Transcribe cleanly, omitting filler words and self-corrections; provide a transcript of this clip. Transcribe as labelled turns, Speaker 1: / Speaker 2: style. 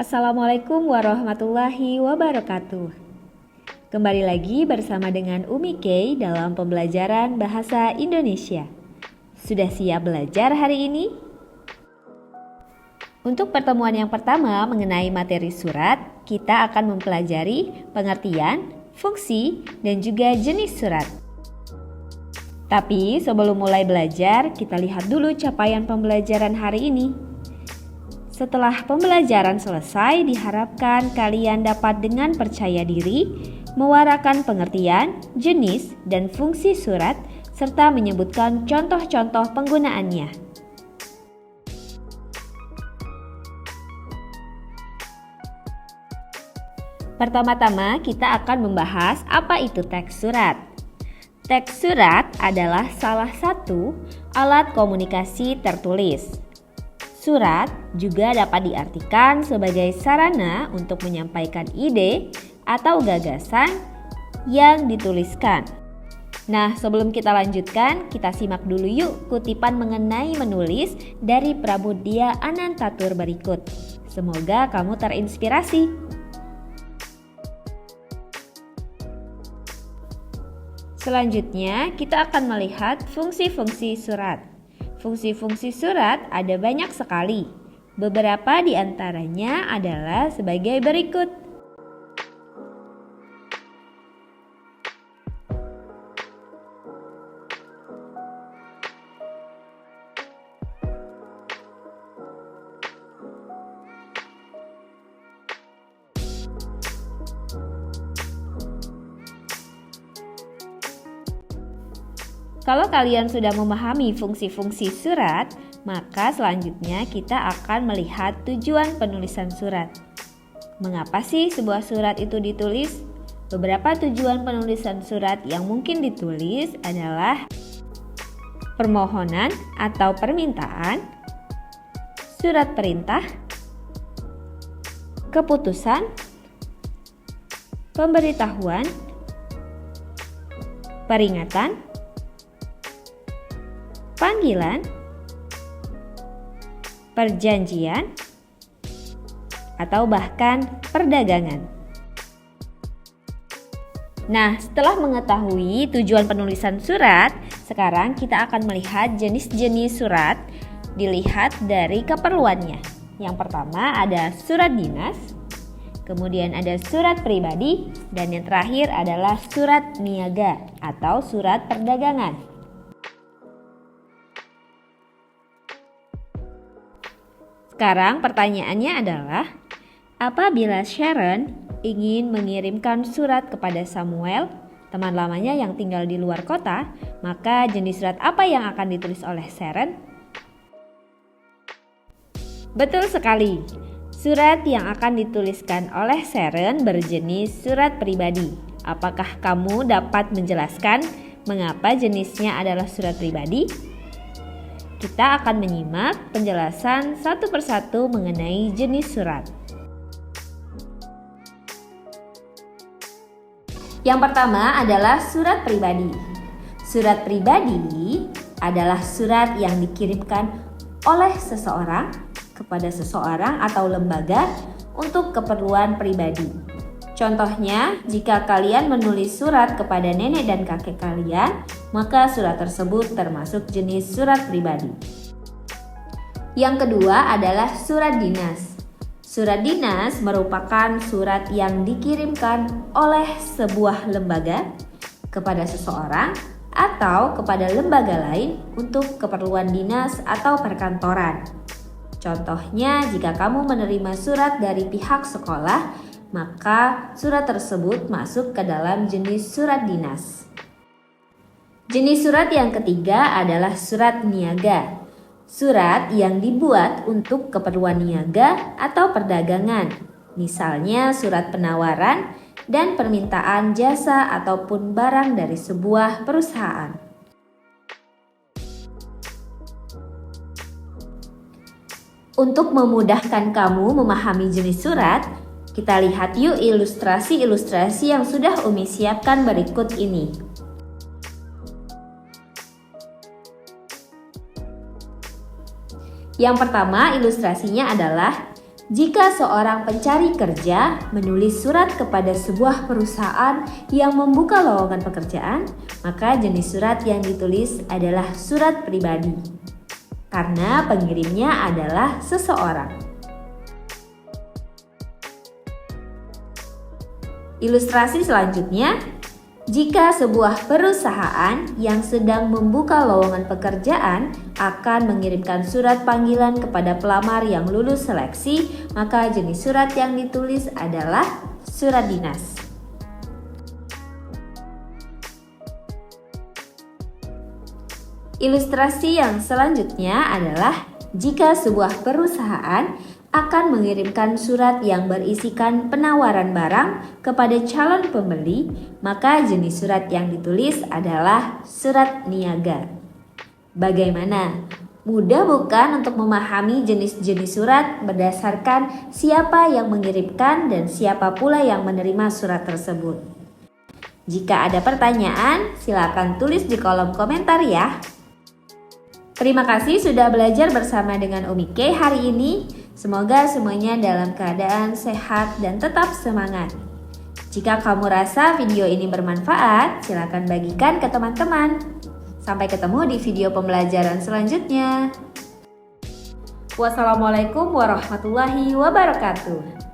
Speaker 1: Assalamualaikum warahmatullahi wabarakatuh. Kembali lagi bersama dengan Umi Kay dalam pembelajaran Bahasa Indonesia. Sudah siap belajar hari ini? Untuk pertemuan yang pertama mengenai materi surat, kita akan mempelajari pengertian, fungsi, dan juga jenis surat. Tapi sebelum mulai belajar, kita lihat dulu capaian pembelajaran hari ini. Setelah pembelajaran selesai, diharapkan kalian dapat dengan percaya diri mewarakan pengertian, jenis, dan fungsi surat, serta menyebutkan contoh-contoh penggunaannya. Pertama-tama, kita akan membahas apa itu teks surat. Teks surat adalah salah satu alat komunikasi tertulis. Surat juga dapat diartikan sebagai sarana untuk menyampaikan ide atau gagasan yang dituliskan. Nah, sebelum kita lanjutkan, kita simak dulu yuk kutipan mengenai menulis dari Pramudia Anantatur berikut. Semoga kamu terinspirasi. Selanjutnya, kita akan melihat fungsi-fungsi surat. Fungsi-fungsi surat ada banyak sekali. Beberapa di antaranya adalah sebagai berikut. Kalau kalian sudah memahami fungsi-fungsi surat, maka selanjutnya kita akan melihat tujuan penulisan surat. Mengapa sih sebuah surat itu ditulis? Beberapa tujuan penulisan surat yang mungkin ditulis adalah permohonan atau permintaan, surat perintah, keputusan, pemberitahuan, peringatan, panggilan, perjanjian, atau bahkan perdagangan. Nah, setelah mengetahui tujuan penulisan surat, sekarang kita akan melihat jenis-jenis surat dilihat dari keperluannya. Yang pertama ada surat dinas, kemudian ada surat pribadi, dan yang terakhir adalah surat niaga atau surat perdagangan. Sekarang pertanyaannya adalah, apabila Sharon ingin mengirimkan surat kepada Samuel, teman lamanya yang tinggal di luar kota, maka jenis surat apa yang akan ditulis oleh Sharon? Betul sekali, surat yang akan dituliskan oleh Sharon berjenis surat pribadi. Apakah kamu dapat menjelaskan mengapa jenisnya adalah surat pribadi? Kita akan menyimak penjelasan satu persatu mengenai jenis surat. Yang pertama adalah surat pribadi. Surat pribadi adalah surat yang dikirimkan oleh seseorang kepada seseorang atau lembaga untuk keperluan pribadi. Contohnya, jika kalian menulis surat kepada nenek dan kakek kalian, maka surat tersebut termasuk jenis surat pribadi. Yang kedua adalah surat dinas. Surat dinas merupakan surat yang dikirimkan oleh sebuah lembaga kepada seseorang atau kepada lembaga lain untuk keperluan dinas atau perkantoran. Contohnya, jika kamu menerima surat dari pihak sekolah, maka surat tersebut masuk ke dalam jenis surat dinas. Jenis surat yang ketiga adalah surat niaga. Surat yang dibuat untuk keperluan niaga atau perdagangan. Misalnya surat penawaran dan permintaan jasa ataupun barang dari sebuah perusahaan. Untuk memudahkan kamu memahami jenis surat, kita lihat yuk ilustrasi-ilustrasi yang sudah Umi siapkan berikut ini. Yang pertama, ilustrasinya adalah Jika seorang pencari kerja menulis surat kepada sebuah perusahaan yang membuka lowongan pekerjaan, maka jenis surat yang ditulis adalah surat pribadi, karena pengirimnya adalah seseorang. Ilustrasi selanjutnya, jika sebuah perusahaan yang sedang membuka lowongan pekerjaan akan mengirimkan surat panggilan kepada pelamar yang lulus seleksi, maka jenis surat yang ditulis adalah surat dinas. Ilustrasi yang selanjutnya adalah jika sebuah perusahaan akan mengirimkan surat yang berisikan penawaran barang kepada calon pembeli, maka jenis surat yang ditulis adalah surat niaga. Bagaimana? Mudah bukan untuk memahami jenis-jenis surat berdasarkan siapa yang mengirimkan dan siapa pula yang menerima surat tersebut? Jika ada pertanyaan, silakan tulis di kolom komentar ya. Terima kasih sudah belajar bersama dengan Umi K hari ini. Semoga semuanya dalam keadaan sehat dan tetap semangat. Jika kamu rasa video ini bermanfaat, silakan bagikan ke teman-teman. Sampai ketemu di video pembelajaran selanjutnya. Wassalamualaikum warahmatullahi wabarakatuh.